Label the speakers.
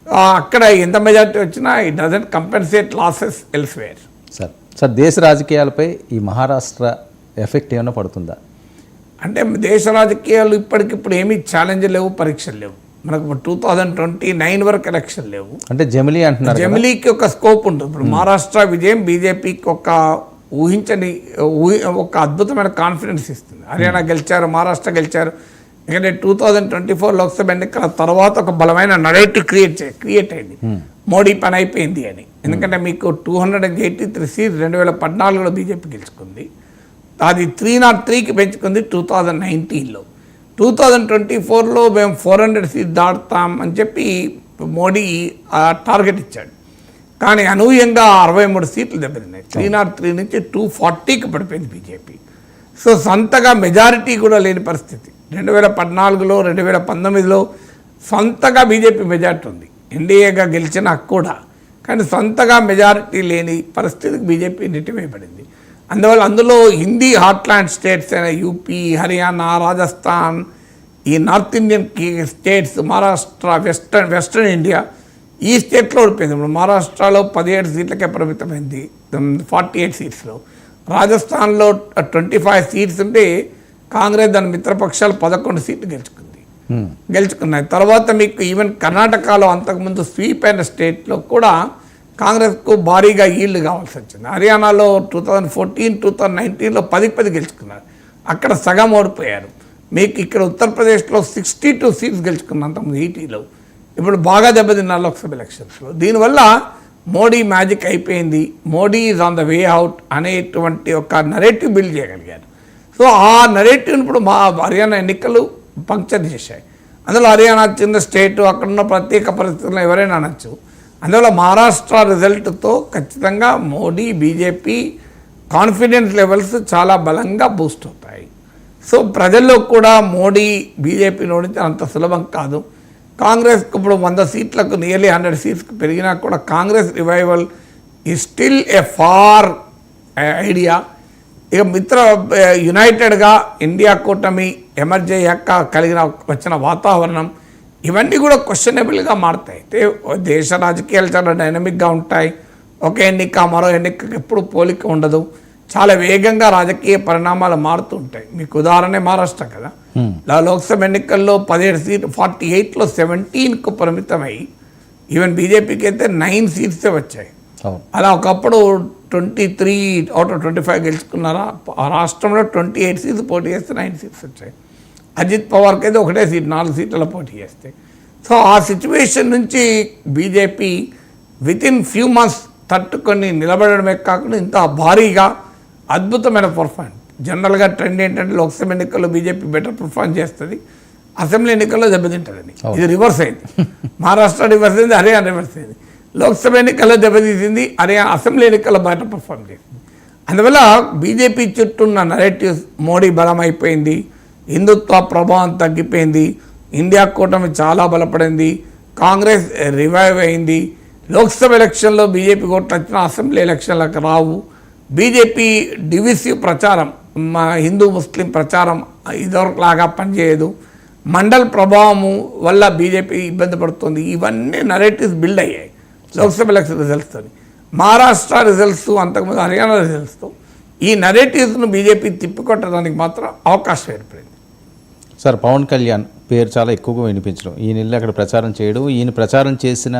Speaker 1: అక్కడ ఎంత మెజారిటీ వచ్చినా it doesn't compensate losses elsewhere.
Speaker 2: Sir దేశ రాజకీయాలపై ఈ మహారాష్ట్ర ఎఫెక్ట్ ఏమైనా పడుతుందా?
Speaker 1: అంటే దేశ రాజకీయాలు ఇప్పటికిప్పుడు ఏమీ ఛాలెంజ్ లేవు, పరీక్షలు లేవు. మనకు 2029 వరకు ఎలక్షన్ లేవు.
Speaker 2: అంటే జమిలీ అంటున్నారు,
Speaker 1: జమిలీకి ఒక స్కోప్ ఉంటుంది. ఇప్పుడు మహారాష్ట్ర విజయం బీజేపీకి ఒక ఒక అద్భుతమైన కాన్ఫిడెన్స్ ఇస్తుంది. హర్యానా గెలిచారు, మహారాష్ట్ర గెలిచారు. ఎందుకంటే 2024 లోక్సభ ఎన్నికల తర్వాత ఒక బలమైన నరేటివ్ క్రియేట్ అయింది, మోడీ పని అయిపోయింది అని. ఎందుకంటే మీకు 283 సీట్స్ 2014లో బీజేపీ గెలుచుకుంది, అది 303కి పెంచుకుంది 2019లో. 2024లో మేము 400 సీట్స్ దాటుతాం అని చెప్పి మోడీ టార్గెట్ ఇచ్చాడు. కానీ అనూహ్యంగా 63 సీట్లు దెబ్బతిన్నాయి. 303 నుంచి 240కి పడిపోయింది బీజేపీ. సో సొంతగా మెజారిటీ కూడా లేని పరిస్థితి. 2014లో 2019లో సొంతగా బీజేపీ మెజారిటీ ఉంది, ఎన్డీఏగా గెలిచినా కూడా. కానీ సొంతగా మెజారిటీ లేని పరిస్థితికి బీజేపీ నెట్టివేయబడింది. అందులో హిందీ హార్ట్లాండ్ స్టేట్స్ అయిన యూపీ, హర్యానా, రాజస్థాన్, ఈ north Indian states, Maharashtra, western India, ఈ స్టేట్లో ఓడిపోయింది. ఇప్పుడు మహారాష్ట్రలో 17 సీట్లకే పరిమితమైంది 48 సీట్స్లో. రాజస్థాన్లో 25 సీట్స్ ఉంటే కాంగ్రెస్ దాని మిత్రపక్షాలు 11 సీట్లు గెలుచుకున్నాయి. తర్వాత మీకు ఈవెన్ కర్ణాటకలో అంతకుముందు స్వీప్ అయిన స్టేట్లో కూడా కాంగ్రెస్కు భారీగా ఈల్డ్ కావాల్సి వచ్చింది. హర్యానాలో 2014, 2019లో 10 గెలుచుకున్నారు, అక్కడ సగం ఓడిపోయారు. మీకు ఇక్కడ ఉత్తరప్రదేశ్లో 62 సీట్స్ గెలుచుకున్నారు అంతకుముందు ఈటీలో. ఇప్పుడు బాగా దెబ్బతిన్నారు లోక్సభ ఎలక్షన్స్లో. దీనివల్ల మోడీ మ్యాజిక్ అయిపోయింది, Modi is on the way out అనేటువంటి ఒక నరేటివ్ బిల్డ్ చేయగలిగారు. సో ఆ నరేటివ్ని ఇప్పుడు మా హర్యానా ఎన్నికలు పంక్చర్ చేశాయి. అందులో హర్యానా చిన్న స్టేటు, అక్కడున్న ప్రత్యేక పరిస్థితుల్లో ఎవరైనా అనొచ్చు. అందువల్ల మహారాష్ట్ర రిజల్ట్తో ఖచ్చితంగా మోడీ, బీజేపీ కాన్ఫిడెన్స్ లెవెల్స్ చాలా బలంగా బూస్ట్ అవుతాయి. సో ప్రజల్లో కూడా మోడీ, బీజేపీని ఓడించడం అంత సులభం కాదు. కాంగ్రెస్కి ఇప్పుడు 100 సీట్లకు నియర్లీ 100 సీట్స్కి పెరిగినా కూడా కాంగ్రెస్ రివైవల్ ఈ స్టిల్ ఏ ఫార్ ఐడియా. ఇక యునైటెడ్గా ఇండియా కూటమి ఎమర్జ్ అయ్యాక వచ్చిన వాతావరణం, ఇవన్నీ కూడా క్వశ్చనబుల్గా మారుతాయి. అయితే దేశ రాజకీయాలు చాలా డైనమిక్గా ఉంటాయి. ఒక ఎన్నిక మరో ఎన్నికకి ఎప్పుడు పోలిక ఉండదు. చాలా వేగంగా రాజకీయ పరిణామాలు మారుతూ ఉంటాయి. మీకు ఉదాహరణ మహారాష్ట్ర కదా, లోక్సభ ఎన్నికల్లో 17 సీట్లు 48లో 17కు పరిమితమై ఈవెన్ బీజేపీకి అయితే 9 సీట్సే వచ్చాయి. అలా ఒకప్పుడు 23 అవుట్ ఆఫ్ 25 గెలుచుకున్నారా. ఆ రాష్ట్రంలో 28 సీట్స్ పోటీ చేస్తే 9 సీట్స్ వచ్చాయి. అజిత్ పవార్కి అయితే ఒకటే సీట్ 4 సీట్లలో పోటీ చేస్తాయి. సో ఆ సిచ్యువేషన్ నుంచి బీజేపీ వితిన్ ఫ్యూ మంత్స్ తట్టుకొని నిలబడడమే కాకుండా ఇంత భారీగా అద్భుతమైన పర్ఫార్మెన్స్. జనరల్గా ట్రెండ్ ఏంటంటే లోక్సభ ఎన్నికల్లో బీజేపీ బెటర్ పర్ఫార్మ్ చేస్తుంది, అసెంబ్లీ ఎన్నికల్లో దెబ్బతింటుందని. ఇది రివర్స్ అయింది. మహారాష్ట్ర రివర్స్ అయింది, హర్యానా రివర్స్ అయింది. లోక్సభ ఎన్నికల్లో దెబ్బతీసింది, హర్యానా అసెంబ్లీ ఎన్నికల్లో బయట పర్ఫార్మ్ చేసింది. అందువల్ల బీజేపీ చుట్టూ ఉన్న నరేటివ్స్, మోడీ బలం అయిపోయింది, హిందుత్వ ప్రభావం తగ్గిపోయింది, ఇండియా కూటమి చాలా బలపడింది, కాంగ్రెస్ రివైవ్ అయింది. లోక్సభ ఎలక్షన్లో బీజేపీ ఓట్లు వచ్చిన అసెంబ్లీ ఎలక్షన్లకు రావు. బీజేపీ డివిసివ్ ప్రచారం, మా హిందూ ముస్లిం ప్రచారం ఇదివరకులాగా పనిచేయదు. మండల్ ప్రభావము వల్ల బీజేపీ ఇబ్బంది పడుతుంది. ఇవన్నీ నరేటివ్స్ బిల్డ్ అయ్యాయి లోక్సభ ఎలక్షన్ రిజల్ట్స్తో. మహారాష్ట్ర రిజల్ట్స్, అంతకుముందు హర్యానా రిజల్ట్స్తో ఈ నరేటివ్స్ను బీజేపీ తిప్పికొట్టడానికి మాత్రం అవకాశం ఏర్పడింది.
Speaker 2: సార్ పవన్ కళ్యాణ్ పేరు చాలా ఎక్కువగా వినిపించడం, ఈయన వెళ్ళి అక్కడ ప్రచారం చేయడం, ఈయన ప్రచారం చేసిన